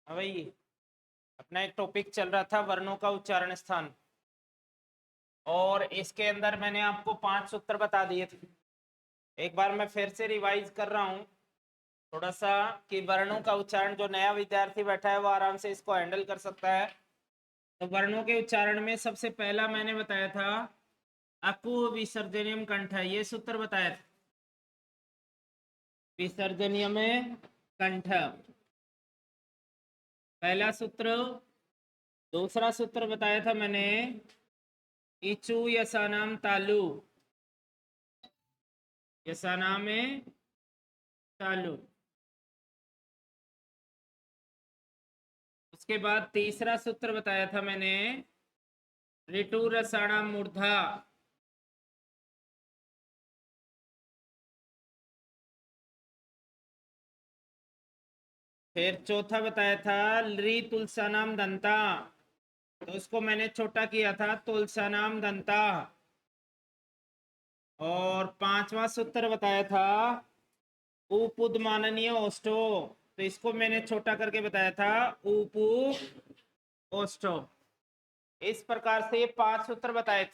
हाँ भाई, अपना एक टॉपिक चल रहा था वर्णों का उच्चारण स्थान, और इसके अंदर मैंने आपको 5 सूत्र बता दिए थे। एक बार मैं फिर से रिवाइज कर रहा हूँ थोड़ा सा कि वर्णों का उच्चारण जो नया विद्यार्थी बैठा है वो आराम से इसको हैंडल कर सकता है। तो वर्णों के उच्चारण में सबसे पहला मैंने बताया था अकु विसर्जनियम कंठ, ये सूत्र बताया था। विसर्जनियम कंठ पहला सूत्र। दूसरा सूत्र बताया था मैंने इचु यसानाम तालु, यसानाम तालु। उसके बाद तीसरा सूत्र बताया था मैंने ऋतु रसाणाम मूर्धा, फिर चौथा बताया था ली तुलसानाम दंता, तो उसको मैंने छोटा किया था तुलसानाम दंता। और पांचवा सूत्र बताया था उपुद माननीय ओष्टो, तो इसको मैंने छोटा करके बताया था उपु ओष्टो। इस प्रकार से ये 5 सूत्र बताए थे।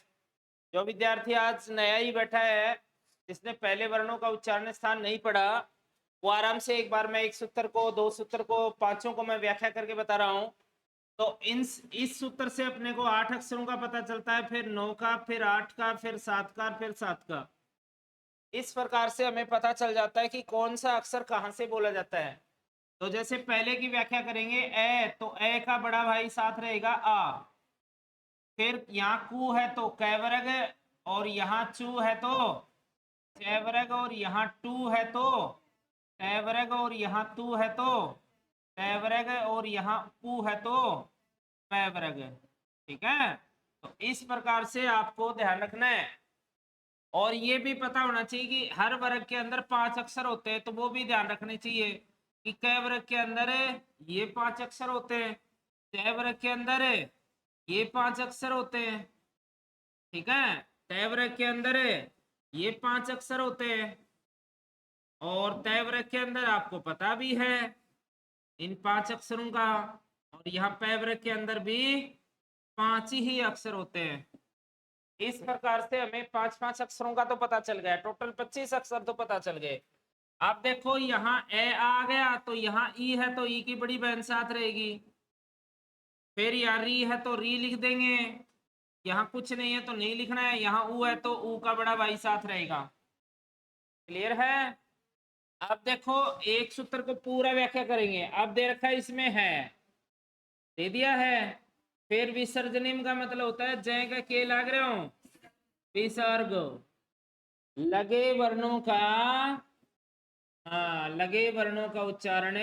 जो विद्यार्थी आज नया ही बैठा है, जिसने पहले वर्णों का उच्चारण स्थान नहीं पढ़ा, वो आराम से एक बार मैं एक सूत्र को, 2 सूत्र को, पांचों को मैं व्याख्या करके बता रहा हूं। तो इस सूत्र से अपने को 8 अक्षरों का पता चलता है, फिर 9 का, फिर 8 का, फिर 7 का, फिर 7 का। इस प्रकार से हमें पता चल जाता है कि कौन सा अक्षर कहां से बोला जाता है। तो जैसे पहले की व्याख्या करेंगे ए, तो ए का बड़ा भाई साथ रहेगा आ। फिर यहाँ कु है तो कैवर्ग, और यहाँ चू है तो चैवर्ग, और यहाँ टू है तो टैवर्ग, और यहाँ तू है तो टैवर्ग, और यहाँ पू है तो पैवर्ग। ठीक है, तो इस प्रकार से आपको ध्यान रखना है। और ये भी पता होना चाहिए कि हर वर्ग के अंदर 5 अक्षर होते हैं, तो वो भी ध्यान रखने चाहिए कि कै वर्ग के अंदर ये 5 अक्षर होते हैं, तय वर्ग के अंदर ये 5 अक्षर होते हैं। ठीक है, तय वर्ग के अंदर ये 5 अक्षर होते हैं, और तय वर्ग के अंदर आपको पता भी है इन 5 अक्षरों का, और यहाँ पै वर्ग के अंदर भी 5 ही अक्षर होते हैं। इस प्रकार से हमें 5-5 अक्षरों का तो पता चल गया, टोटल 25 अक्षर तो पता चल गए। आप देखो यहाँ ए आ गया, तो यहाँ ई है तो ई की बड़ी बहन साथ रहेगी। फिर यहाँ री है तो री लिख देंगे, यहाँ कुछ नहीं है तो नहीं लिखना है, यहाँ ऊ है तो ऊ का बड़ा भाई साथ रहेगा। क्लियर है? अब देखो एक सूत्र को पूरा व्याख्या करेंगे। अब दे रखा है इसमें है, दे दिया है। फिर विसर्जनिम का मतलब होता है जय का के लाग रहे हो विसर्ग, लगे वर्णों का, हाँ लगे वर्णों का उच्चारण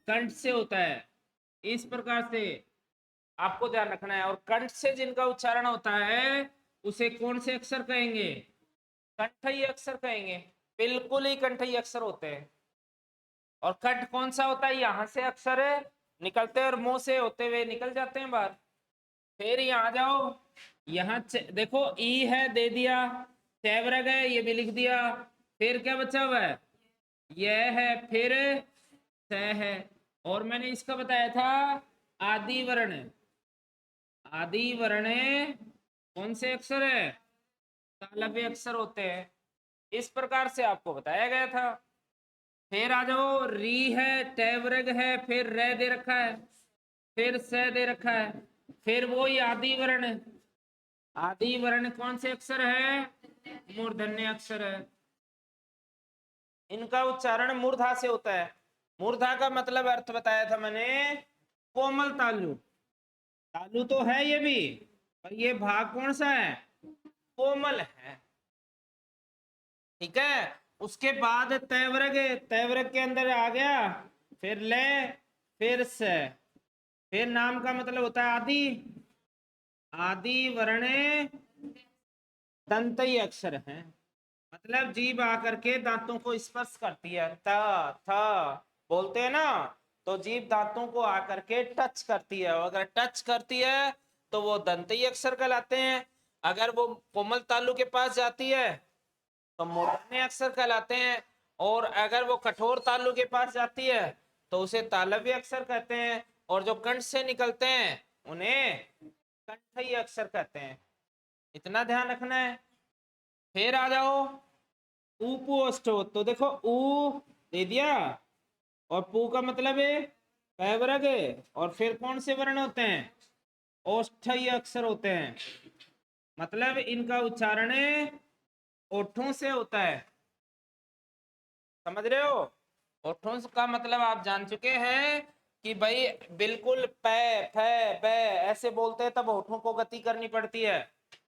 कंठ से होता है। इस प्रकार से आपको ध्यान रखना है। और कंठ से जिनका उच्चारण होता है उसे कौन से अक्षर कहेंगे? कंठई अक्षर कहेंगे। बिल्कुल ही कंठई अक्षर होते हैं। और कंठ कौन सा होता है? यहाँ से अक्षर निकलते हैं और मुंह से होते हुए निकल जाते हैं बाहर। फिर यहाँ जाओ, यहाँ देखो ई है दे दिया, चैवर्ग है ये भी लिख दिया, फिर क्या बचा हुआ है? यह है, फिर स है। और मैंने इसका बताया था आदि वर्ण। आदि वर्ण कौन से अक्षर है? तालव्य अक्षर होते हैं। इस प्रकार से आपको बताया गया था। फिर आ जाओ, री है, टैवर्ग है, फिर रे दे रखा है, फिर स दे रखा है, फिर वो ही आदि वर्ण। आदि वर्ण कौन से अक्षर है? मूर्धन्य अक्षर है। इनका उच्चारण मूर्धा से होता है। मूर्धा का मतलब अर्थ बताया था मैंने, कोमल तालु। तालु तो है ये भी, पर ये भाग कौन सा है? कोमल है। ठीक है, उसके बाद तैवर्ग, तैवर्ग के अंदर आ गया, फिर ले, फिर से, फिर नाम का मतलब होता है आदि। आदि वर्ण दंतई अक्षर है, मतलब जीभ आकर के दांतों को स्पर्श करती है। त थ बोलते हैं ना, तो जीभ दांतों को आकर के टच करती है। अगर टच करती है तो वो दंतई अक्षर कहलाते हैं। अगर वो कोमल तालु के पास जाती है तो मूर्धन्य अक्षर कहलाते हैं। और अगर वो कठोर तालु के पास जाती है तो उसे तालव्य अक्षर कहते हैं, और जो कंठ से निकलते हैं उन्हें कंठीय अक्षर कहते हैं। इतना ध्यान रखना है। फिर आ जाओ उपोष्ठो, तो देखो ऊ दे दिया, और पू का मतलब है पैवर्ग, और फिर कौन से वर्ण होते हैं, ओष्ठीय अक्षर होते हैं, मतलब इनका उच्चारण ओठों से होता है। समझ रहे हो? ओठों का मतलब आप जान चुके हैं कि भाई बिल्कुल पै फै बै ऐसे बोलते हैं तब होठों को गति करनी पड़ती है,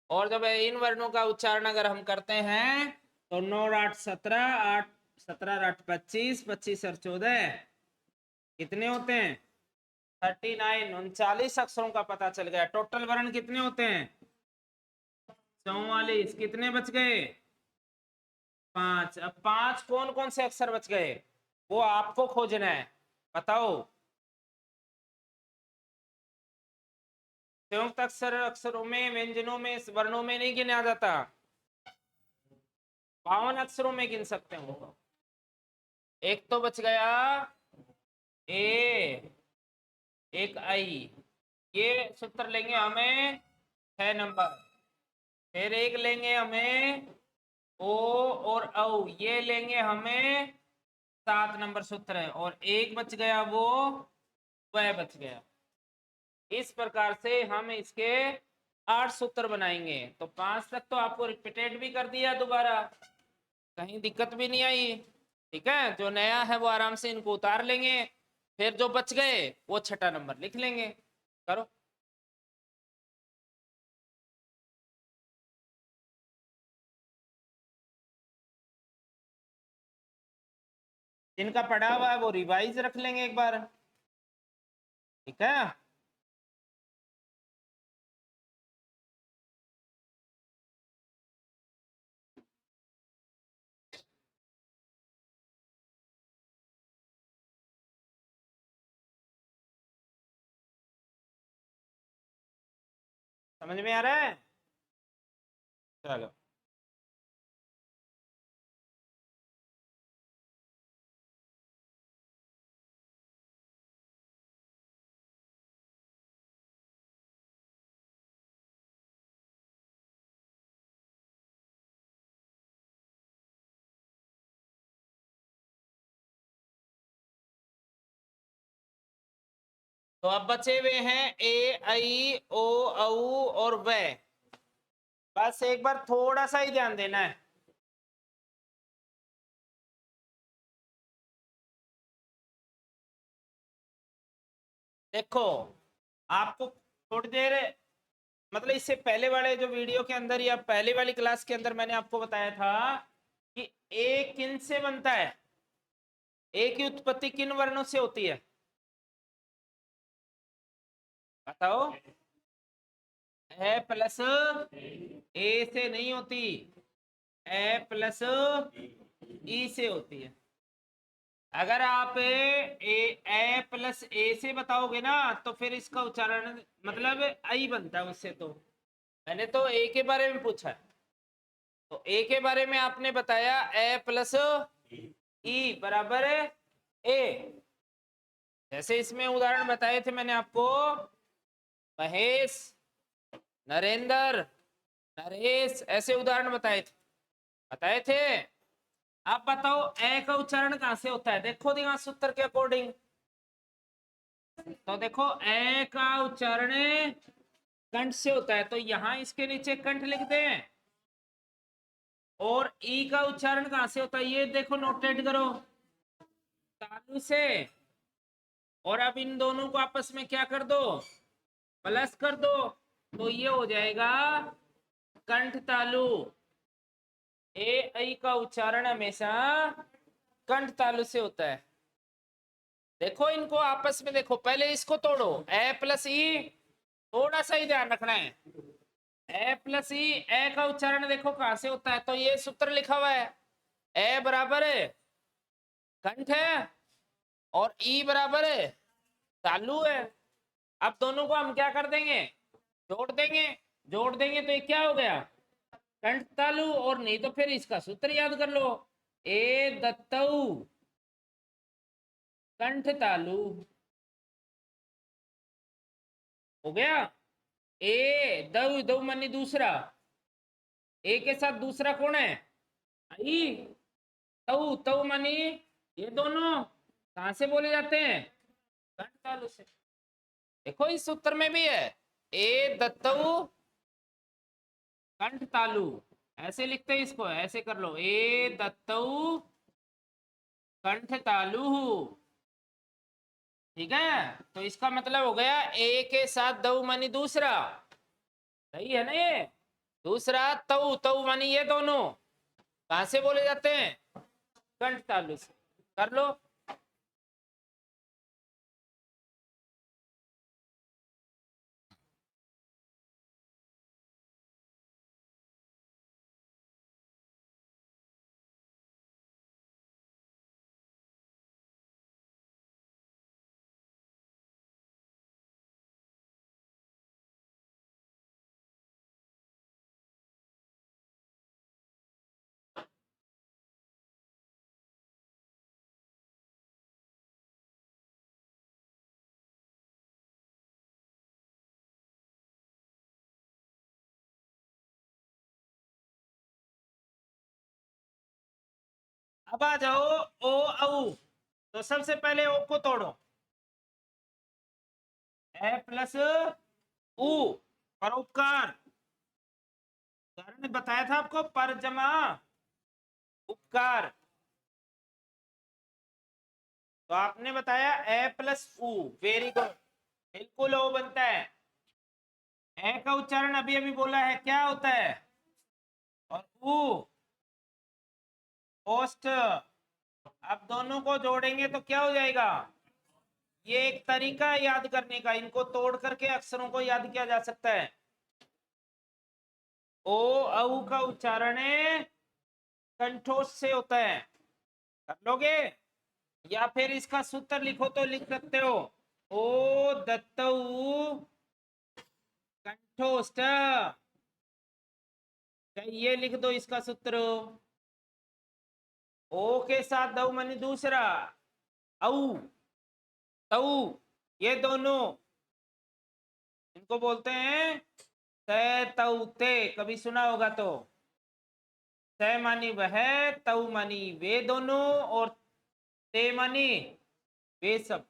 और जब इन वर्णों का उच्चारण अगर हम करते हैं तो 9 8 17, 8 17 8 25, 25 और 14 कितने होते हैं, 39, 39 अक्षरों का पता चल गया। टोटल वर्ण कितने होते हैं, 44। कितने बच गए, 5। अब 5 कौन कौन से अक्षर बच गए वो आपको खोजना है, बताओ। संयुक्त अक्षर अक्षरों में, व्यंजनों में, वर्णों में नहीं गिना जाता, 52 अक्षरों में गिन सकते हो। एक तो बच गया ए, एक आई, ये सूत्र लेंगे हमें 6 नंबर। फिर एक लेंगे हमें ओ और औ, ये लेंगे हमें 7 नंबर सूत्र है, और एक बच गया वो वह बच गया। इस प्रकार से हम इसके 8 सूत्र बनाएंगे। तो 5 तक तो आपको रिपीटेड भी कर दिया दोबारा, कहीं दिक्कत भी नहीं आई। ठीक है, जो नया है वो आराम से इनको उतार लेंगे, फिर जो बच गए वो 6ठा नंबर लिख लेंगे। करो। जिनका पढ़ा हुआ है वो रिवाइज रख लेंगे एक बार। ठीक है, समझ में आ रहा है? चलो, तो अब बचे हुए हैं ए आई ओ औ और व। बस एक बार थोड़ा सा ही ध्यान देना है। देखो, आपको थोड़ी देर, मतलब इससे पहले वाले जो वीडियो के अंदर या पहले वाली क्लास के अंदर मैंने आपको बताया था कि ए किन से बनता है, ए की उत्पत्ति किन वर्णों से होती है, बताओ। ए प्लस ए से नहीं होती, ए प्लस ई से होती है। अगर आप ए प्लस ए से बताओगे ना तो फिर इसका उच्चारण मतलब आई बनता है उससे। तो मैंने तो ए के बारे में पूछा है, तो ए के बारे में आपने बताया ए प्लस ई बराबर ए। जैसे इसमें उदाहरण बताए थे मैंने आपको, महेश, नरेंद्र, नरेश, ऐसे उदाहरण बताए थे। आप बताओ ए का उच्चारण कहां से होता है, देखो यहाँ सूत्र के अकॉर्डिंग। तो देखो ए का उच्चारण कंठ से होता है, तो यहां इसके नीचे कंठ लिखते हैं। और ई का उच्चारण कहां से होता है, ये देखो नोटेट करो, तालु से। और अब इन दोनों को आपस में क्या कर दो, प्लस कर दो, तो ये हो जाएगा कंठ तालु। ए आई का उच्चारण हमेशा कंठ तालु से होता है। देखो इनको आपस में, देखो पहले इसको तोड़ो, ए प्लस ई, थोड़ा सा ही ध्यान रखना है। ए प्लस ई, ए का उच्चारण देखो कहां से होता है, तो ये सूत्र लिखा हुआ है, ए बराबर है कंठ है और ई बराबर है तालु है। अब दोनों को हम क्या कर देंगे, जोड़ देंगे। जोड़ देंगे तो ये क्या हो गया, कंठ तालु। और नहीं तो फिर इसका सूत्र याद कर लो, ए दत्तऊ कंठ तालु हो गया। ए दऊ दऊ मनी दूसरा, ए के साथ दूसरा कौन है? आई। तऊ तऊ मनी ये दोनों कहां से बोले जाते हैं? कंठ तालु से। देखो इस सूत्र में भी है, ए दत्तऊ कंठ तालु, ऐसे लिखते हैं इसको, ऐसे कर लो, ए दत्तऊ कंठ तालु। ठीक है, तो इसका मतलब हो गया ए के साथ दऊ मनी दूसरा, सही है ना ये? दूसरा तऊ तऊ मनी ये दोनों कहां से बोले जाते हैं? कंठ तालु से। कर लो। अब आ जाओ ओ औ, तो सबसे पहले ओ को तोड़ो, ए प्लस उ, परोपकार, कारण बताया था आपको, पर जमा उपकार, तो आपने बताया ए प्लस उ, वेरी गुड, बिल्कुल ओ बनता है। ए का उच्चारण अभी अभी बोला है क्या होता है, और उ ओष्ठ, अब दोनों को जोड़ेंगे तो क्या हो जाएगा? ये एक तरीका है याद करने का, इनको तोड़ करके अक्षरों को याद किया जा सकता है। ओ औ का उच्चारण कंठोष से होता है, कर लोगे? या फिर इसका सूत्र लिखो तो लिख सकते हो, ओ दत्तऊ कंठोष्ठ, ये लिख दो इसका सूत्र। ओ के साथ दऊ मनी दूसरा, औ तऊ ये दोनों, इनको बोलते हैं तय तऊ ते, कभी सुना होगा तो। तय मानी वह, तऊ मानी वे दोनों, और ते मानी वे सब।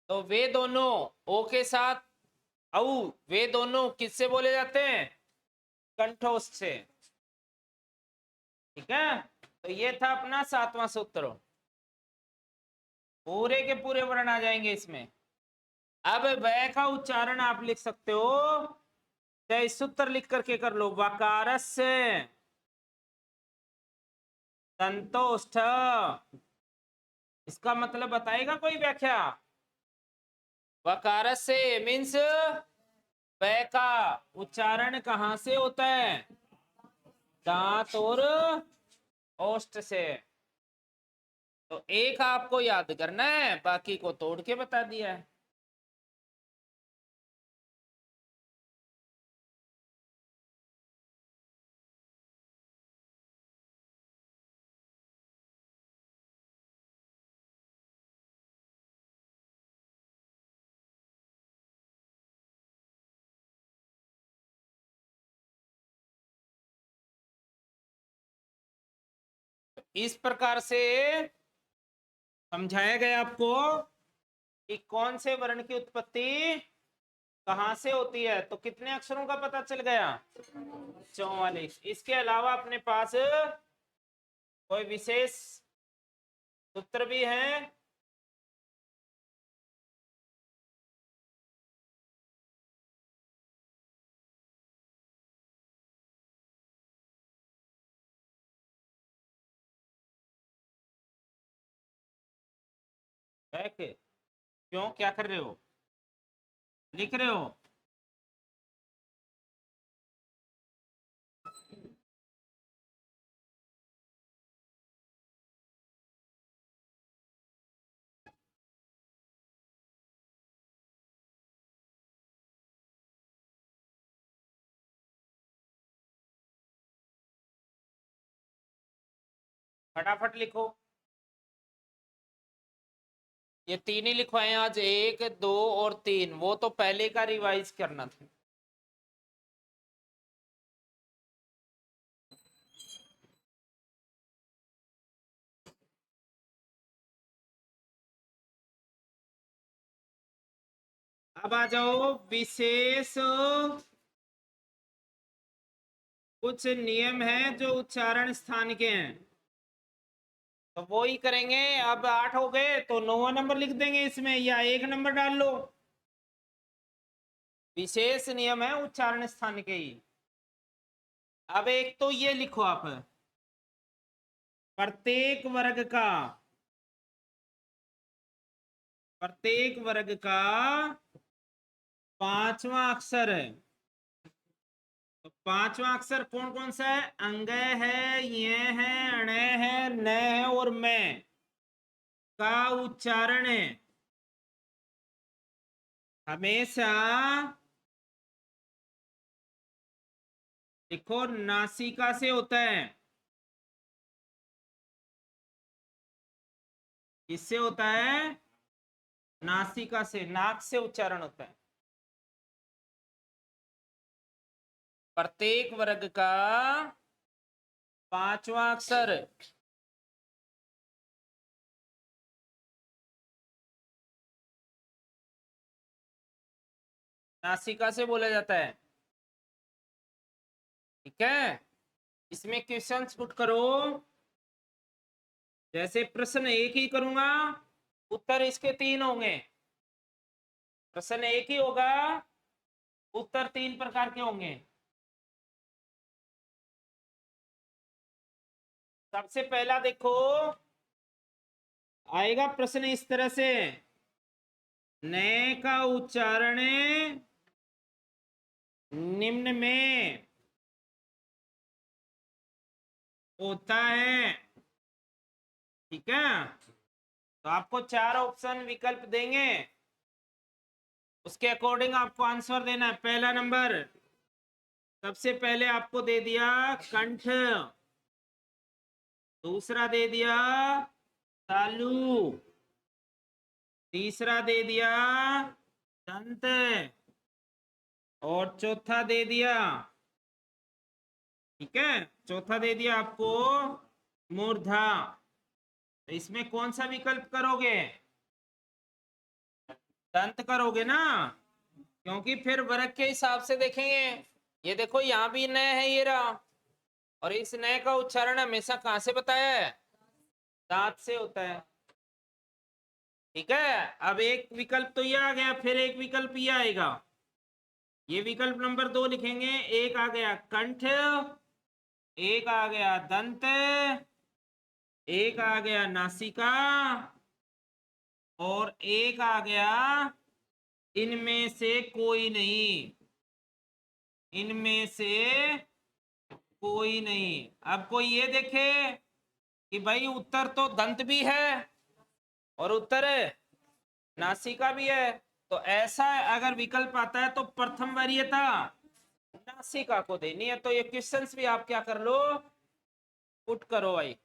तो वे दोनों ओ के साथ औ, वे दोनों किससे बोले जाते हैं? कंठोष्ठ से। ठीक है, तो ये था अपना 7वां सूत्र, पूरे के पूरे वर्ण आ जाएंगे इसमें। अब वह का उच्चारण आप लिख सकते हो, चाहे सूत्र लिख करके कर लो, वकारस्य संतोष्ठ, इसका मतलब बताएगा कोई व्याख्या? वकारस्य मीन्स वह का उच्चारण कहां से होता है? दांत और ओष्ठ से। तो एक आपको याद करना है, बाकी को तोड़ के बता दिया है। इस प्रकार से समझाया गया आपको कि कौन से वर्ण की उत्पत्ति कहां से होती है। तो कितने अक्षरों का पता चल गया? 44। इसके अलावा अपने पास कोई विशेष सूत्र भी है? है क्यों, क्या कर रहे हो, लिख रहे हो? फटाफट लिखो। ये तीन ही लिखवाए आज, 1 2 और 3, वो तो पहले का रिवाइज करना था। अब आ जाओ विशेष कुछ नियम हैं जो उच्चारण स्थान के हैं, तो वो ही करेंगे। अब 8 हो गए तो 9वां नंबर लिख देंगे इसमें, या 1 नंबर डाल लो। विशेष नियम है उच्चारण स्थान के ही। अब एक तो ये लिखो आप, प्रत्येक वर्ग का 5वां अक्षर है। तो 5वां अक्षर कौन कौन सा है? अंग है, ये है, अण है, न है और मैं का उच्चारण है हमेशा, देखो, नासिका से होता है। किससे होता है? नासिका से, नाक से उच्चारण होता है। प्रत्येक वर्ग का 5वां अक्षर नासिका से बोला जाता है। ठीक है, इसमें क्वेश्चंस पुट करो। जैसे प्रश्न एक ही करूंगा, उत्तर इसके 3 होंगे। प्रश्न एक ही होगा, उत्तर 3 प्रकार के होंगे। सबसे पहला देखो, आएगा प्रश्न इस तरह से, न का उच्चारण निम्न में होता है। ठीक है, तो आपको 4 ऑप्शन विकल्प देंगे, उसके अकॉर्डिंग आपको आंसर देना है। पहला नंबर, सबसे पहले आपको दे दिया कंठ, दूसरा दे दिया तालु, तीसरा दे दिया दंत, और चौथा दे दिया, ठीक है, चौथा दे दिया आपको मूर्धा। तो इसमें कौन सा विकल्प करोगे? दंत करोगे ना, क्योंकि फिर वर्ग के हिसाब से देखेंगे। ये देखो यहाँ भी न है, ये रहा, और इस न का उच्चारण हमेशा कहां से बताया है? दांत से होता है। ठीक है, अब एक विकल्प तो ये आ गया, फिर एक विकल्प ये आएगा। ये विकल्प नंबर 2 लिखेंगे। एक आ गया कंठ, एक आ गया दंत, एक आ गया नासिका, और एक आ गया इनमें से कोई नहीं। इनमें से कोई नहीं। अब कोई ये देखे कि भाई उत्तर तो दंत भी है और उत्तर नासिका भी है, तो ऐसा अगर विकल्प आता है तो प्रथम वरीयता नासिका को देनी है। तो ये क्वेश्चंस भी आप क्या कर लो, पुट करो भाई।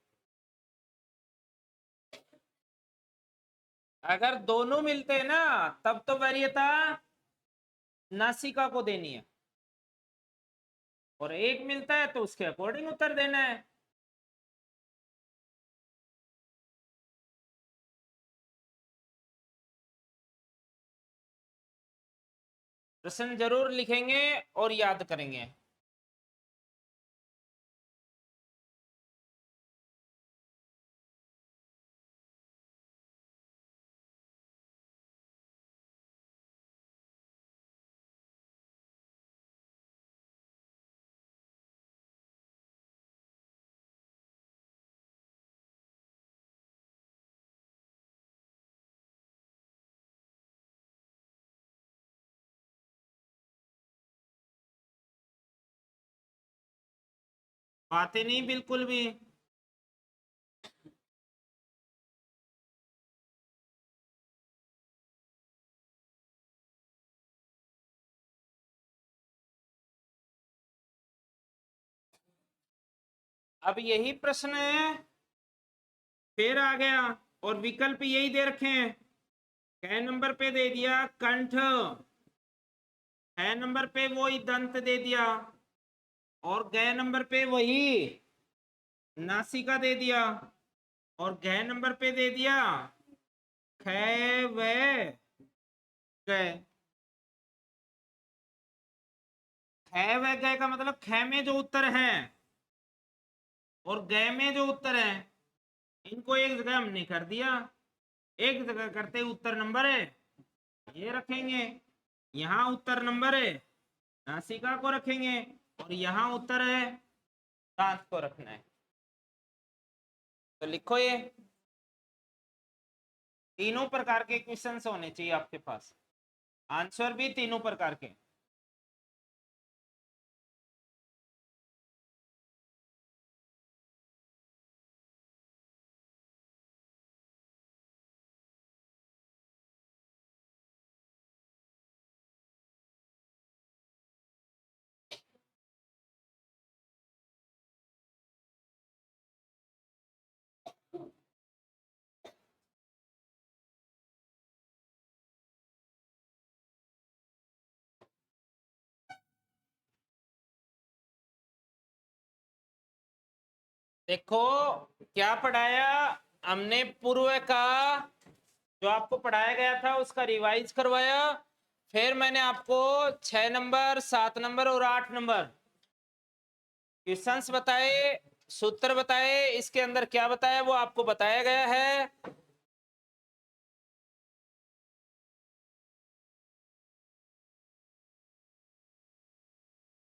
अगर दोनों मिलते हैं ना, तब तो वरीयता नासिका को देनी है, और एक मिलता है तो उसके अकॉर्डिंग उत्तर देना है। प्रश्न जरूर लिखेंगे और याद करेंगे। बातें नहीं बिल्कुल भी। अब यही प्रश्न है, फिर आ गया, और विकल्प यही दे रखे हैं। कै नंबर पे दे दिया कंठ, है नंबर पे वही दंत दे दिया, और गै नंबर पे वही नासिका दे दिया, और गै नंबर पे दे दिया ख व ग। ख व ग का मतलब ख में जो उत्तर है और ग में जो उत्तर है, इनको एक जगह हमने कर दिया, एक जगह करते उत्तर नंबर है ये रखेंगे, यहाँ उत्तर नंबर है नासिका को रखेंगे, और यहाँ उत्तर है दांत को रखना है। तो लिखो ये तीनों प्रकार के क्वेश्चंस होने चाहिए आपके पास, आंसर भी तीनों प्रकार के। देखो क्या पढ़ाया हमने, पूर्व का जो आपको पढ़ाया गया था उसका रिवाइज करवाया, फिर मैंने आपको 6 नंबर 7 नंबर और 8 नंबर क्वेश्चंस बताए, सूत्र बताए, इसके अंदर क्या बताया वो आपको बताया गया है।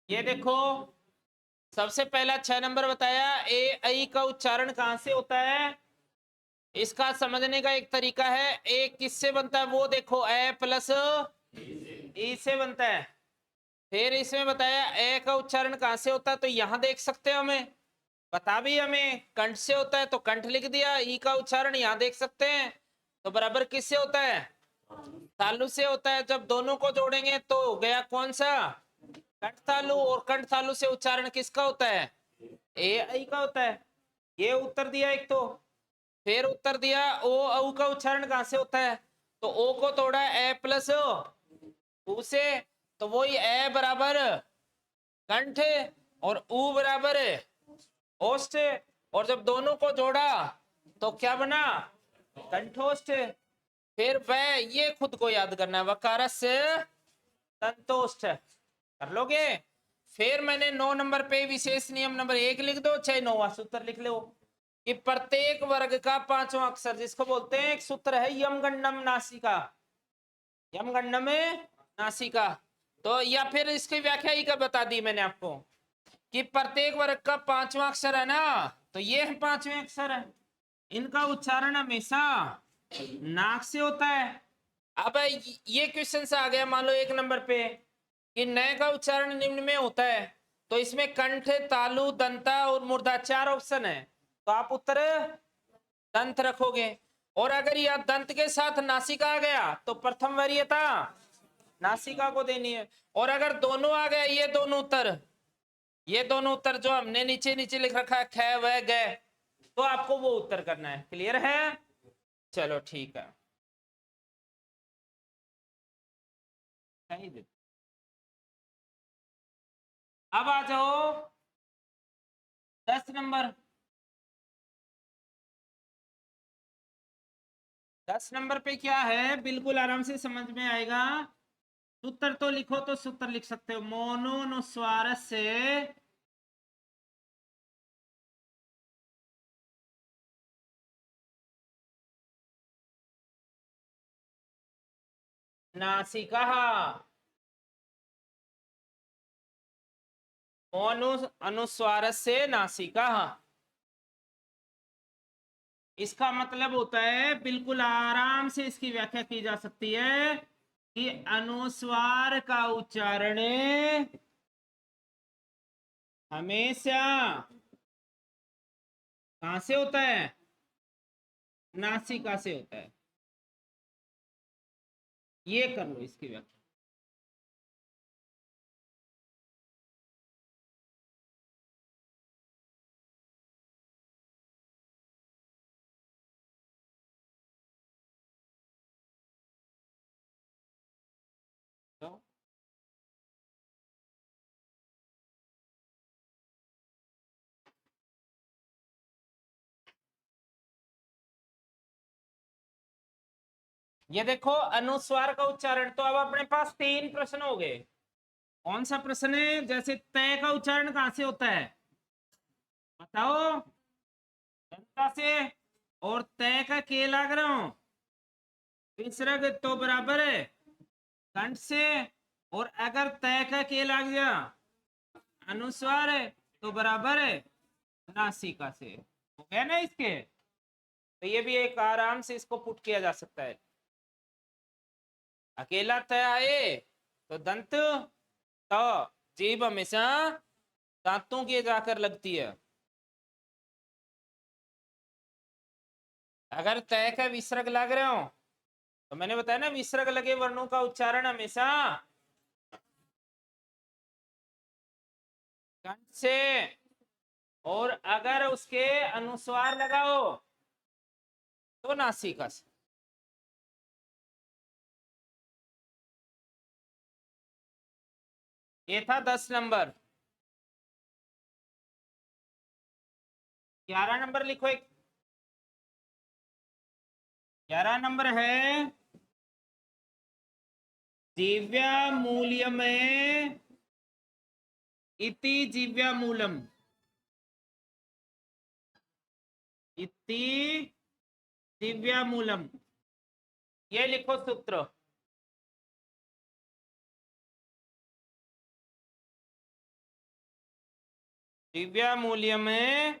ये देखो सबसे पहला 6 नंबर बताया, ए आई का उच्चारण कहां से होता है, इसका समझने का एक तरीका है, ए किससे बनता है वो देखो, ए प्लस ई से बनता है। फिर इसमें बताया ए का उच्चारण कहां से होता है, तो यहां देख सकते हो, हमें बता भी हमें कंठ से होता है तो कंठ लिख दिया, ई का उच्चारण यहां देख सकते हैं, तो बराबर किससे होता है, तालु से होता है। जब दोनों को जोड़ेंगे तो गया कौन सा, कंठ तालु, और कंठ तालु से उच्चारण किसका होता है, ए आई का होता है। ये उत्तर दिया एक तो, फिर उत्तर दिया ओ औ का उच्चारण कहां से होता है, तो ओ को तोड़ा ए प्लस उ से, तो वही ए बराबर कंठ और उ बराबर ओष्ठ, और जब दोनों को जोड़ा तो क्या बना, कंठोष्ठ। फिर वह ये खुद को याद करना है, वकारस्य तंतोष्ठ कर लोगे। फिर मैंने 9 नंबर पे विशेष नियम नंबर 1 लिख दो, चाहे 9वां सूत्र लिख लो, कि प्रत्येक वर्ग का 5वां अक्षर जिसको बोलते हैं, एक सूत्र है यमगंडम नासिका, यमगंडम नासिका। तो या फिर इसकी व्याख्या ही का बता दी मैंने आपको, कि प्रत्येक वर्ग का 5वां अक्षर है ना, तो ये 5वें अक्षर है, इनका उच्चारण हमेशा नाक से होता है। अब ये क्वेश्चन आ गया मान लो 1 नंबर पे कि नय का उच्चारण निम्न में होता है, तो इसमें कंठ तालु दंता और मूर्धा 4 ऑप्शन है, तो आप उत्तर दंत रखोगे। और अगर यह दंत के साथ नासिका आ गया तो प्रथम वरीयता नासिका को देनी है, और अगर दोनों आ गया, ये दोनों उत्तर जो हमने नीचे नीचे लिख रखा है ख व ग, तो आपको वो उत्तर करना है। क्लियर है, चलो ठीक है। अब आ जाओ 10 नंबर, 10 नंबर पे क्या है, बिल्कुल आराम से समझ में आएगा। सूत्र तो लिखो, तो सूत्र लिख सकते हो, मोनोनुस्वार से नासिका, मोनु अनुस्वार से नासिका, इसका मतलब होता है, बिल्कुल आराम से इसकी व्याख्या की जा सकती है कि अनुस्वार का उच्चारण हमेशा कहां से होता है, नासिका से होता है। ये कर लो इसकी व्याख्या। ये देखो अनुस्वार का उच्चारण। तो अब अपने पास 3 प्रश्न हो गए। कौन सा प्रश्न है? जैसे तय का उच्चारण कहां से होता है बताओ? दंता से। और तय का के लाग रहा हूं विसर्ग तो बराबर है कंठ से। और अगर तय का के लाग गया अनुस्वार है तो बराबर है नासिका से। हो गया ना इसके? तो ये भी एक आराम से इसको पुट किया जा सकता है। अकेला तय आए तो दंत तो जीभ हमेशा दांतों की जाकर लगती है। अगर तय का विसर्ग लग रहे हो तो मैंने बताया ना विसर्ग लगे वर्णों का उच्चारण हमेशा कंठ से। और अगर उसके अनुस्वार लगाओ तो नासिका से। ये था 10 नंबर। 11 नंबर लिखो एक। 11 नंबर है दिव्या मूल्य में इति जीव्या मूलम। इति दिव्या मूलम। ये लिखो सूत्र। दिव्या मूल्य में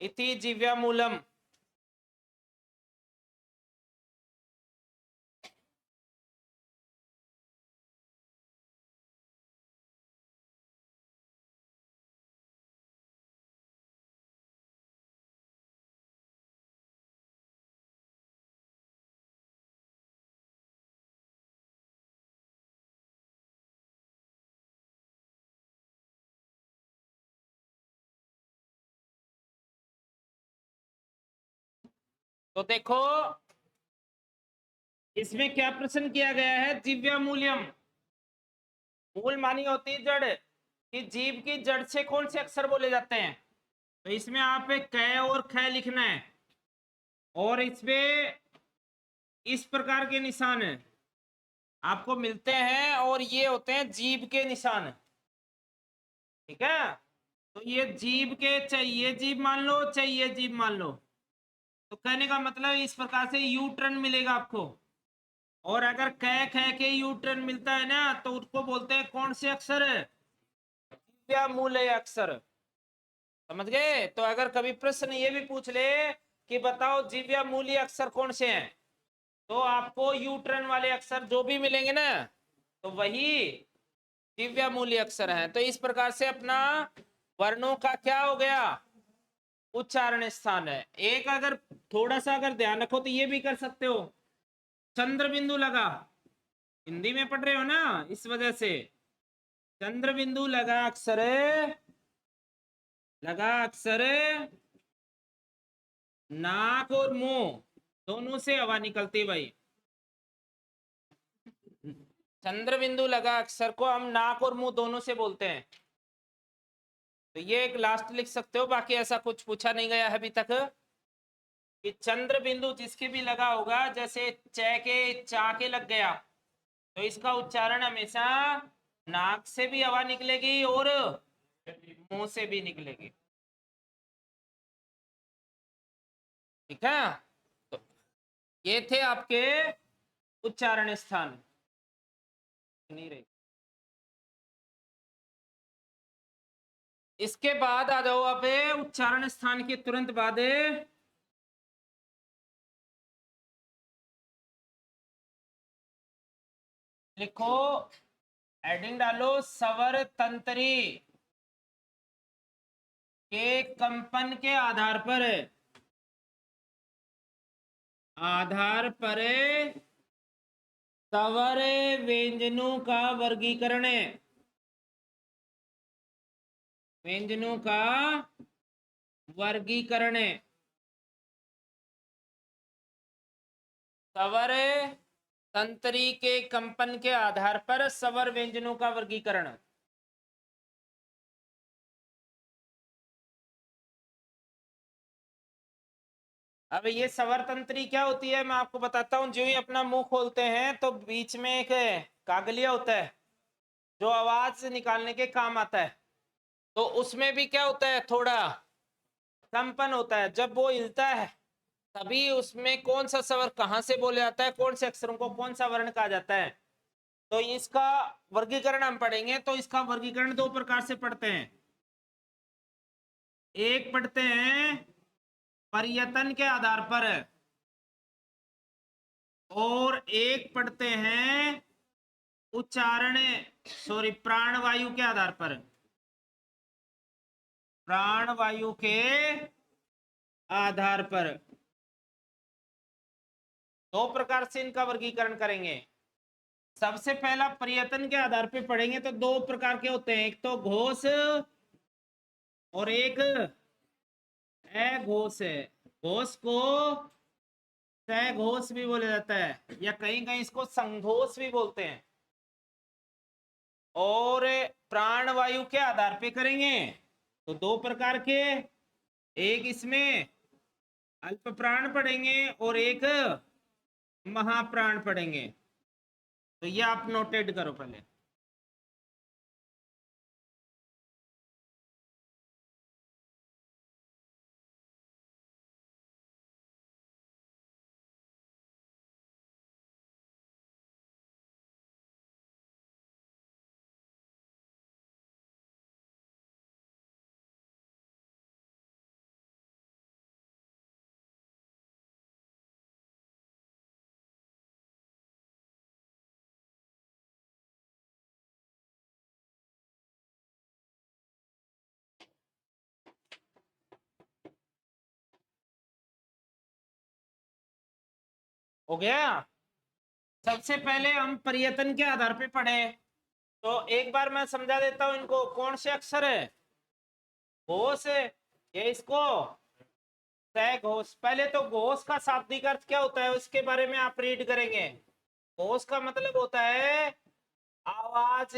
इति जीव्या मूलम। तो देखो इसमें क्या प्रश्न किया गया है? जीव्या मूल्यम। मूल मानी होती है जड़ कि जीव की जड़ से कौन से अक्षर बोले जाते हैं। तो इसमें आप एक क और ख लिखना है। और इसमें इस प्रकार के निशान आपको मिलते हैं और ये होते हैं जीभ के निशान। ठीक है? तो ये जीभ के चाहिए जीभ मान लो चाहिए जीभ मान लो। तो कहने का मतलब इस प्रकार से यू टर्न मिलेगा आपको। और अगर क ख के यू टर्न मिलता है ना तो उसको बोलते हैं कौन से अक्षर? दिव्या मूल्य अक्षर। समझ गए? तो अगर कभी प्रश्न ये भी पूछ ले कि बताओ दिव्या मूल्य अक्षर कौन से हैं तो आपको यू टर्न वाले अक्षर जो भी मिलेंगे ना तो वही दिव्या मूल्य अक्षर हैं। तो इस प्रकार से अपना वर्णों का क्या हो गया? उच्चारण स्थान है। एक अगर थोड़ा सा अगर ध्यान रखो तो ये भी कर सकते हो। चंद्र बिंदु लगा, हिंदी में पढ़ रहे हो ना इस वजह से। चंद्र बिंदु लगा अक्षर नाक और मुंह दोनों से हवा निकलती भाई। चंद्र बिंदु लगा अक्षर को हम नाक और मुंह दोनों से बोलते हैं। तो ये एक लास्ट लिख सकते हो। बाकी ऐसा कुछ पूछा नहीं गया है अभी तक कि चंद्र बिंदु जिसके भी लगा होगा जैसे च के चा के लग गया तो इसका उच्चारण हमेशा नाक से भी हवा निकलेगी और मुंह से भी निकलेगी। ठीक है? तो ये थे आपके उच्चारण स्थान। नहीं रही। इसके बाद आ जाओ आप उच्चारण स्थान के तुरंत बाद लिखो हेडिंग डालो स्वर तंत्री के कंपन के आधार पर स्वर व्यंजनों का वर्गीकरण व्यंजनों का वर्गीकरण स्वर तंत्री के कंपन के आधार पर स्वर व्यंजनों का वर्गीकरण। अब ये स्वर तंत्री क्या होती है मैं आपको बताता हूँ। जो ही अपना मुंह खोलते हैं तो बीच में एक कागलिया होता है जो आवाज निकालने के काम आता है। तो उसमें भी क्या होता है, थोड़ा कंपन होता है। जब वो हिलता है तभी उसमें कौन सा स्वर कहाँ से बोला जाता है, कौन से अक्षरों को कौन सा वर्ण कहा जाता है। तो इसका वर्गीकरण हम पढ़ेंगे। तो इसका वर्गीकरण दो प्रकार से पढ़ते हैं। एक पढ़ते हैं पर्यतन के आधार पर और एक पढ़ते हैं उच्चारण प्राणवायु के आधार पर। प्राणवायु के आधार पर दो प्रकार से इनका वर्गीकरण करेंगे। सबसे पहला पर्यतन के आधार पर पढ़ेंगे तो दो प्रकार के होते हैं, एक तो घोष और एक अघोष है। घोष को सघोष भी बोला जाता है या कहीं कहीं इसको संघोष भी बोलते हैं। और प्राणवायु के आधार पे करेंगे तो दो प्रकार के, एक इसमें अल्प प्राण पढ़ेंगे और एक महाप्राण पढ़ेंगे। तो ये आप नोटेड करो पहले। हो गया। सबसे पहले हम पर्यतन के आधार पे पढ़े तो एक बार मैं समझा देता हूं इनको। कौन से अक्षर है, घोष ये इसको सघोष। पहले तो घोष का शाब्दिक अर्थ क्या होता है उसके बारे में आप रीड करेंगे। घोष का मतलब होता है आवाज,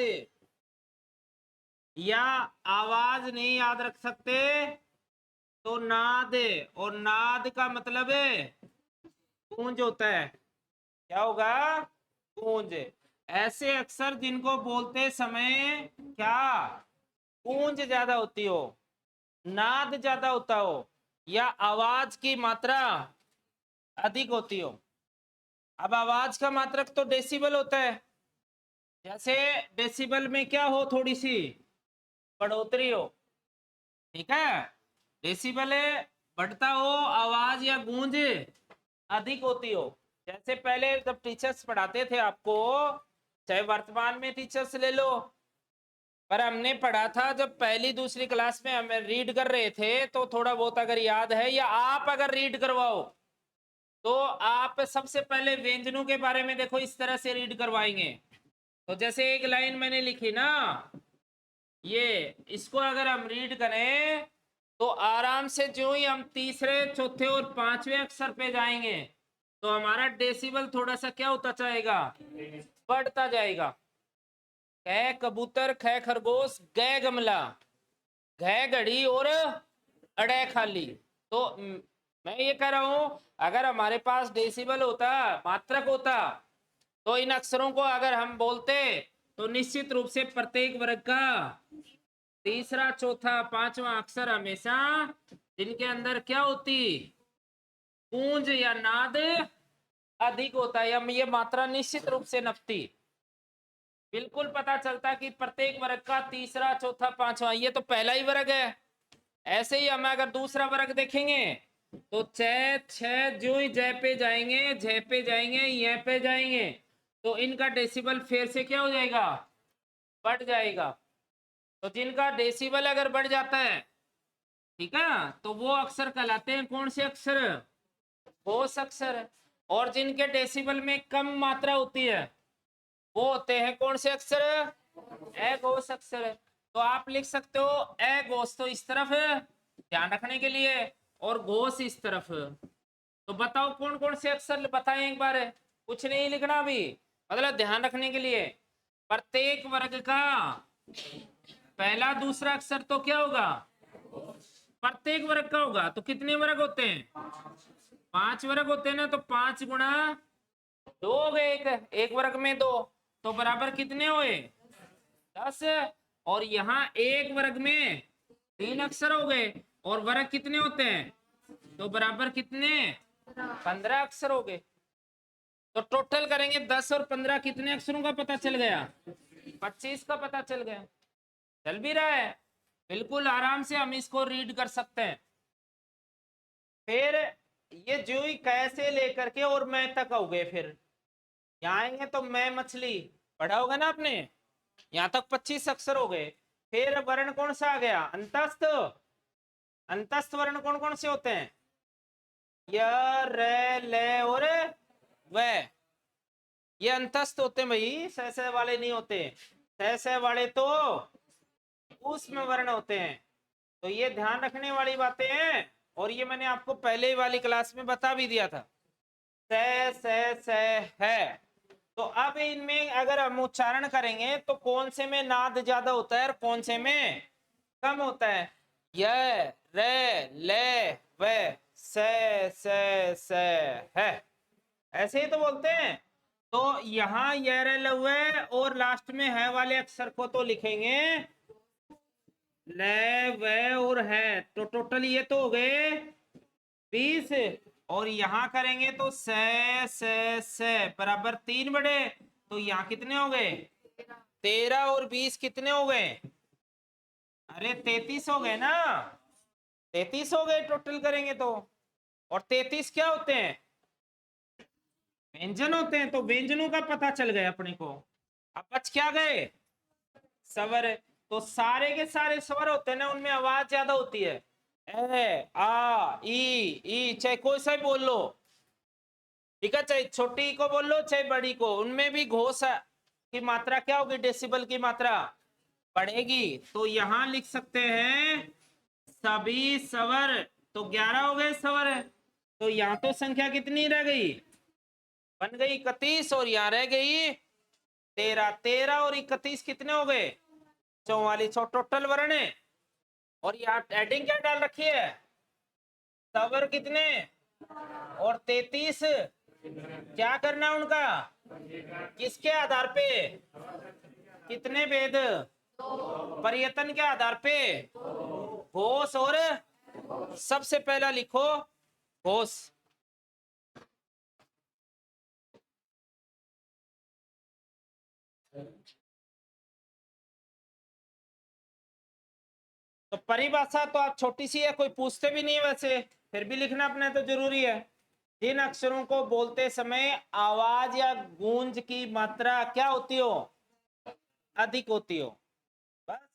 या आवाज नहीं याद रख सकते तो नाद, और नाद का मतलब गूंज होता है। क्या होगा, गूंज। ऐसे अक्षर जिनको बोलते समय क्या गूंज ज्यादा होती हो, नाद ज्यादा होता हो, या आवाज की मात्रा अधिक होती हो। अब आवाज का मात्रक तो डेसिबल होता है। जैसे डेसिबल में क्या हो, थोड़ी सी बढ़ोतरी हो, ठीक है। डेसिबल बढ़ता हो, आवाज या गूंज अधिक होती हो। जैसे पहले जब टीचर्स पढ़ाते थे आपको, चाहे वर्तमान में टीचर्स ले लो, पर हमने पढ़ा था जब पहली दूसरी क्लास में हम रीड कर रहे थे तो थोड़ा बहुत अगर याद है, या आप अगर रीड करवाओ तो आप सबसे पहले व्यंजनों के बारे में देखो इस तरह से रीड करवाएंगे। तो जैसे एक लाइन मैंने लिखी ना, ये इसको अगर हम रीड करें तो आराम से जो ही हम तीसरे चौथे और पांचवें अक्षर पे जाएंगे तो हमारा डेसिबल थोड़ा सा क्या होता जाएगा, बढ़ता जाएगा। कै कबूतर, ख खरगोश, ग गमला, घ घड़ी और अड़े खाली। तो मैं ये कह रहा हूं अगर हमारे पास डेसिबल होता, मात्रक होता, तो इन अक्षरों को अगर हम बोलते तो निश्चित रूप से प्रत्येक वर्ग का तीसरा चौथा पांचवा अक्षर हमेशा जिनके अंदर क्या होती, गूंज या नाद अधिक होता है, या ये मात्रा निश्चित रूप से नपती। बिल्कुल पता चलता कि प्रत्येक वर्ग का तीसरा चौथा पांचवा, ये तो पहला ही वर्ग है। ऐसे ही हम अगर दूसरा वर्ग देखेंगे तो छ जो ही जय पे जाएंगे, झ पे जाएंगे, य पे जाएंगे तो इनका डेसिबल फिर से क्या हो जाएगा, बढ़ जाएगा। तो जिनका डेसिबल अगर बढ़ जाता है, ठीक है, तो वो अक्षर कहलाते हैं कौन से अक्षर, घोष अक्षर। और जिनके डेसिबल में कम मात्रा होती है वो होते हैं कौन से अक्षर, अघोष अक्षर। तो आप लिख सकते हो अघोष तो इस तरफ ध्यान रखने के लिए और घोष इस तरफ। तो बताओ कौन कौन से अक्षर बताएं एक बार, कुछ नहीं लिखना अभी, मतलब ध्यान रखने के लिए। प्रत्येक वर्ग का पहला दूसरा अक्षर तो क्या होगा, प्रत्येक वर्ग का होगा। तो कितने वर्ग होते हैं, 5 वर्ग होते हैं ना, तो 5 गुणा 2 हो गए, एक वर्ग में 2, तो बराबर कितने हुए 10। और यहाँ एक वर्ग में 3 अक्षर हो गए, और वर्ग कितने होते हैं, तो बराबर कितने 15 अक्षर हो गए। तो टोटल करेंगे 10 और 15, कितने अक्षरों का पता चल गया, 25 का पता चल गया। चल भी रहा है, बिल्कुल आराम से हम इसको रीड कर सकते हैं। फिर ये जो ही कैसे लेकर के और मैं तक हो गए, फिर यहाँ आएंगे तो मैं मछली पढ़ा होगा ना आपने, यहाँ तक 25 अक्षर हो गए। फिर वर्ण कौन सा आ गया, अंतस्थ। अंतस्थ वर्ण कौन कौन से होते हैं, य रे ले और व, ये अंतस्थ होते हैं भाई, सह वाले नहीं होते। सह वाले तो ऊष्म वर्ण होते हैं। तो ये ध्यान रखने वाली बातें हैं, और ये मैंने आपको पहले ही वाली क्लास में बता भी दिया था। से है। तो अब इनमें अगर हम उच्चारण करेंगे तो कौन से में नाद ज्यादा होता है और कौन से में कम होता है, य रे ले व से है, ऐसे ही तो बोलते हैं। तो यहाँ य रे ल व और लास्ट में है वाले अक्षर को तो लिखेंगे ले व और है, तो टोटल ये तो हो गए 20। और यहाँ करेंगे तो से बराबर 3 बड़े, तो यहाँ कितने हो गए 13, और 20 कितने हो गए, अरे 33 हो गए ना, 33 हो गए टोटल करेंगे तो। और 33 क्या होते हैं, व्यंजन होते हैं, तो व्यंजनों का पता चल गया अपने को। अब बच क्या गए, स्वर। तो सारे के सारे स्वर होते हैं ना, उनमें आवाज ज्यादा होती है, ए आ ई चाहे कोई सा भी बोल लो, ठीक है, चाहे छोटी को बोल लो चाहे बड़ी को, उनमें भी घोष की मात्रा क्या होगी, डेसिबल की मात्रा बढ़ेगी। तो यहां लिख सकते हैं सभी स्वर, तो 11 हो गए स्वर। तो यहाँ तो संख्या कितनी रह गई, बन गई 31, और यहाँ रह गई 13। 13 और 31 कितने हो गए 44, और टोटल वर्ण है। और यहाँ एडिंग क्या डाल रखी है, स्वर कितने और 33, क्या करना है उनका, किसके आधार पे, कितने भेद, परियतन के आधार पे, घोष और, सबसे पहला लिखो घोष। तो परिभाषा तो आप छोटी सी है, कोई पूछते भी नहीं है वैसे, फिर भी लिखना अपने तो जरूरी है। जिन अक्षरों को बोलते समय आवाज या गूंज की मात्रा क्या होती हो, अधिक होती हो, बस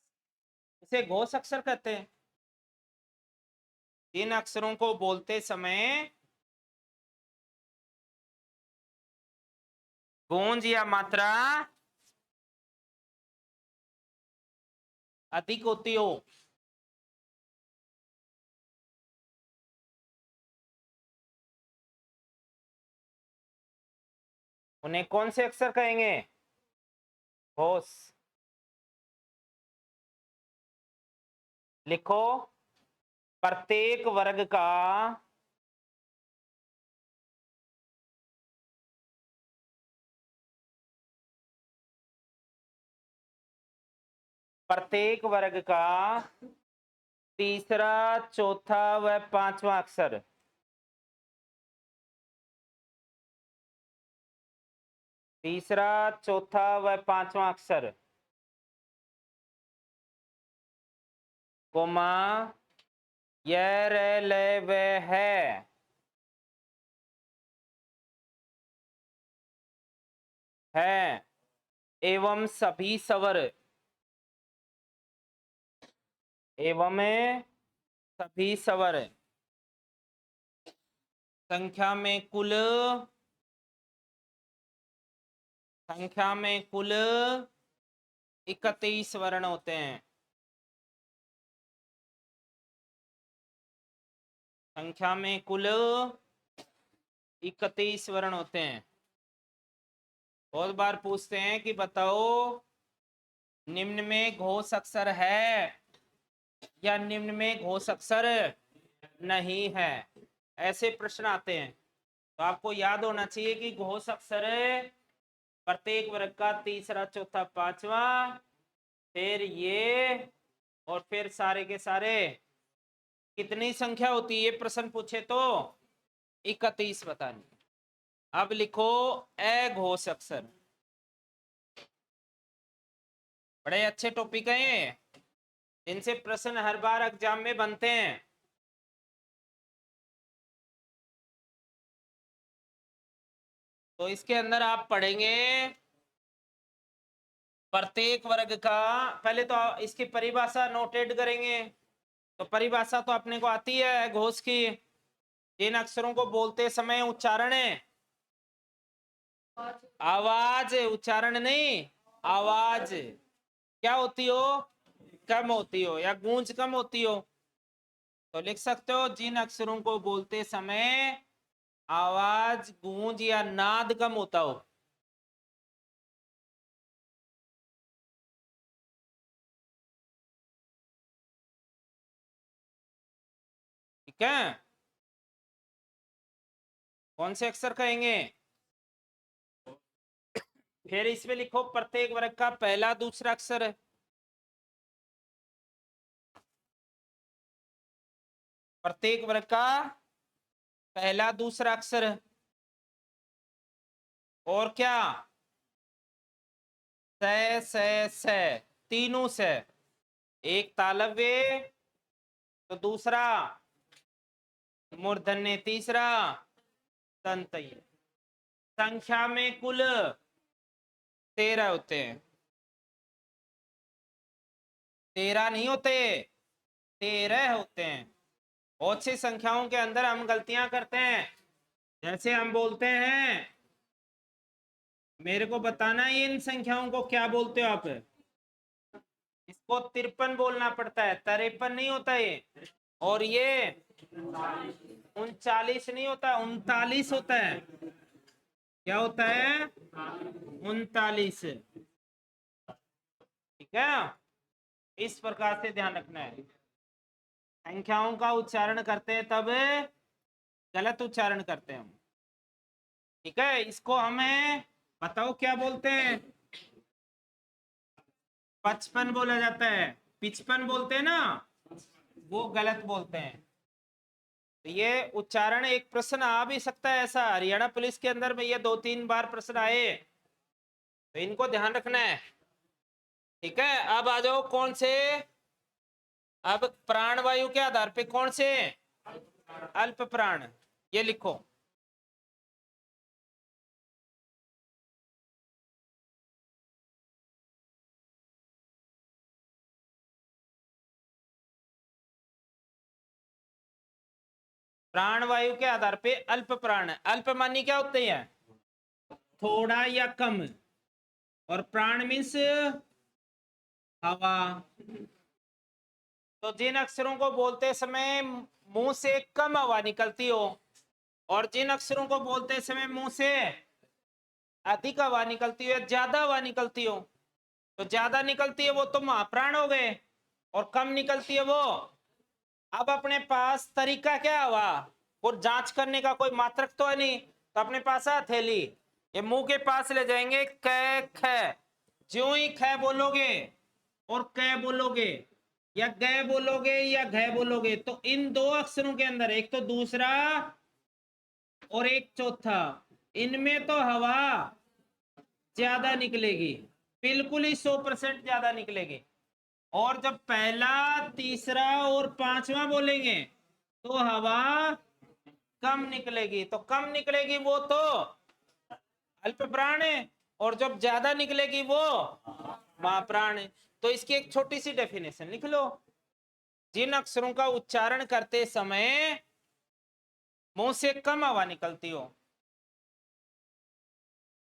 इसे घोष अक्षर कहते हैं। जिन अक्षरों को बोलते समय गूंज या मात्रा अधिक होती हो, उन्हें कौन से अक्षर कहेंगे, घोष। लिखो प्रत्येक वर्ग का प्रत्येक वर्ग का तीसरा, चौथा व पांचवा अक्षर, तीसरा, चौथा व पांचवा अक्षर, कोमा य रे ले व है एवं सभी स्वर, एवं सभी स्वर संख्या में कुल, संख्या में कुल 31 वर्ण होते हैं। संख्या में कुल 31 वर्ण होते हैं। बहुत बार पूछते हैं कि बताओ निम्न में घोष अक्षर है या निम्न में घोष अक्षर नहीं है। ऐसे प्रश्न आते हैं। तो आपको याद होना चाहिए कि घोष अक्षर प्रत्येक वर्ग का तीसरा, चौथा, पांचवा, फिर ये, और फिर सारे के सारे कितनी संख्या होती है, ये प्रश्न पूछे तो 31 बतानी। अब लिखो अघोष अक्षर। बड़े अच्छे टॉपिक है ये, इनसे प्रश्न हर बार एग्जाम में बनते हैं। तो इसके अंदर आप पढ़ेंगे प्रत्येक वर्ग का, पहले तो इसकी परिभाषा नोटेड करेंगे। तो परिभाषा तो अपने को आती है घोष की। इन अक्षरों को बोलते समय उच्चारण है, आवाज, उच्चारण नहीं, आवाज क्या होती हो, कम होती हो, या गूंज कम होती हो। तो लिख सकते हो जिन अक्षरों को बोलते समय आवाज, गूंज या नाद कम होता हो। ठीक है, कौन से अक्षर कहेंगे? फिर इसमें लिखो प्रत्येक वर्ग का पहला, दूसरा अक्षर है। प्रत्येक वर्ग का पहला, दूसरा अक्षर है। और क्या? से तीनों से, एक तालव्य, तो दूसरा मूर्धन्य, तीसरा दंतय। संख्या में कुल 13 होते हैं। 13 नहीं होते, 13 होते हैं। बहुत सी संख्याओं के अंदर हम गलतियां करते हैं। जैसे हम बोलते हैं, मेरे को बताना है इन संख्याओं को क्या बोलते हो आप। इसको 53 बोलना पड़ता है, 53 नहीं होता ये। और ये 39 नहीं होता, 39 होता है। क्या होता है? 39। ठीक है, इस प्रकार से ध्यान रखना है। संख्याओं का उच्चारण करते हैं तब गलत उच्चारण करते हैं हम। ठीक है, इसको हमें बताओ क्या बोलते हैं? 55 बोला जाता है, 55 बोलते हैं ना, वो गलत बोलते हैं। तो ये उच्चारण एक प्रश्न आ भी सकता है ऐसा, हरियाणा पुलिस के अंदर में ये 2-3 बार प्रश्न आए, तो इनको ध्यान रखना है। ठीक है, अब आ जाओ कौन से, अब प्राण वायु के आधार पे कौन से? अल्प प्राण, ये लिखो। प्राण वायु के आधार पे अल्प प्राण, अल्प मानी क्या होते हैं? थोड़ा या कम, और प्राण मीन्स हवा। तो जिन अक्षरों को बोलते समय मुंह से कम हवा निकलती हो, और जिन अक्षरों को बोलते समय मुंह से अधिक हवा निकलती हो, ज्यादा हवा निकलती हो, तो ज्यादा निकलती है वो तो महाप्राण हो गए, और कम निकलती है वो। अब अपने पास तरीका क्या हुआ, वो जांच करने का कोई मात्रक तो है नहीं, तो अपने पास है हथेली, ये मुंह के पास ले जाएंगे, क ख, ज्यों ही ख बोलोगे और क बोलोगे, या ग बोलोगे या घ बोलोगे, तो इन दो अक्षरों के अंदर, एक तो दूसरा और एक चौथा, इनमें तो हवा ज्यादा निकलेगी, बिल्कुल ही 100% ज्यादा निकलेगी। और जब पहला, तीसरा और पांचवा बोलेंगे तो हवा कम निकलेगी, तो कम निकलेगी वो तो अल्प प्राण है, और जब ज्यादा निकलेगी वो महाप्राण है। तो इसकी एक छोटी सी डेफिनेशन लिख लो। जिन अक्षरों का उच्चारण करते समय मुंह से कम हवा निकलती हो,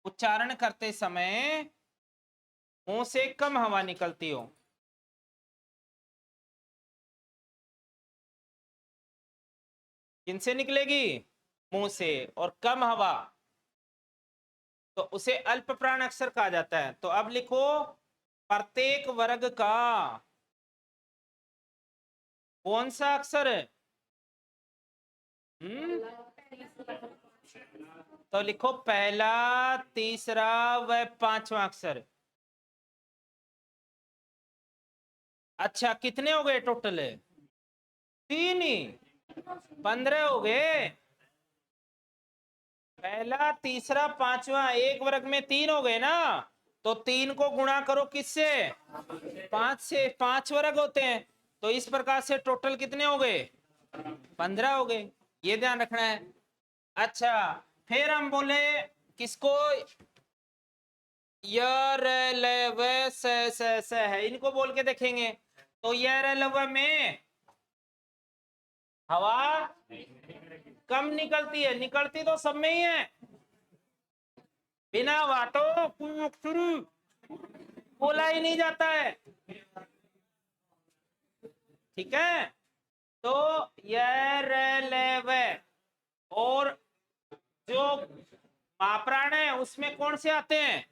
उच्चारण करते समय मुंह से कम हवा निकलती हो, किनसे निकलेगी? मुंह से, और कम हवा, तो उसे अल्प प्राण अक्षर कहा जाता है। तो अब लिखो प्रत्येक वर्ग का कौन सा अक्षर है? तो लिखो पहला, तीसरा व पांचवा अक्षर। अच्छा कितने हो गए टोटल? 3 ही, 15 हो गए। पहला, तीसरा, पांचवा, एक वर्ग में 3 हो गए ना। तो 3 को गुणा करो किससे? 5 से। 5 वर्ग होते हैं। तो इस प्रकार से टोटल कितने हो गए? 15 हो गए। ये ध्यान रखना है। अच्छा फिर हम बोले किसको? य है, इनको बोल के देखेंगे। तो य में हवा कम निकलती है, निकलती तो सब में ही है। बिना वाटो कोई अक्षर बोला ही नहीं जाता है। ठीक है, तो य और जो मापराण है उसमें कौन से आते हैं?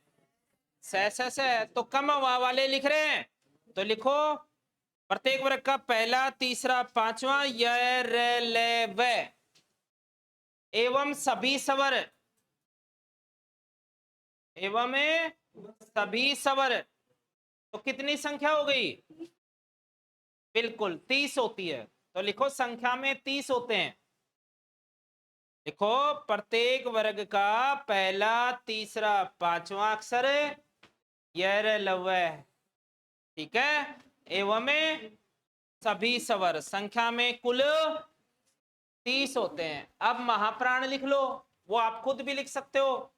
से। तो कम हवा वाले लिख रहे हैं। तो लिखो प्रत्येक वर्ग का पहला, तीसरा, पांचवा य एवं सभी स्वर, एवं सभी स्वर। तो कितनी संख्या हो गई? बिल्कुल 30 होती है। तो लिखो संख्या में 30 होते हैं। लिखो प्रत्येक वर्ग का पहला, तीसरा, पांचवा अक्षर य ठीक है, एवं सभी स्वर, संख्या में कुल 30 होते हैं। अब महाप्राण लिख लो, वो आप खुद भी लिख सकते हो।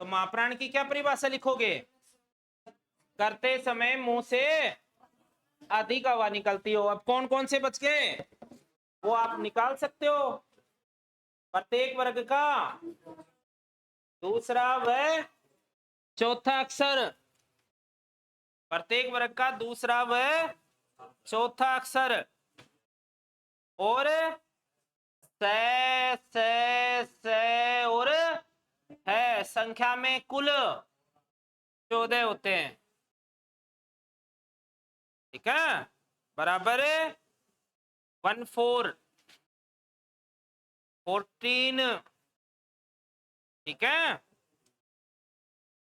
तो महाप्राण की क्या परिभाषा लिखोगे? करते समय मुंह से अधिक हवा निकलती हो। अब कौन कौन से बच गए वो आप निकाल सकते हो। प्रत्येक वर्ग का दूसरा व चौथा अक्षर, प्रत्येक वर्ग का दूसरा व चौथा अक्षर, और से और है, संख्या में कुल 14 होते हैं। ठीक है, बराबर 14 ठीक है।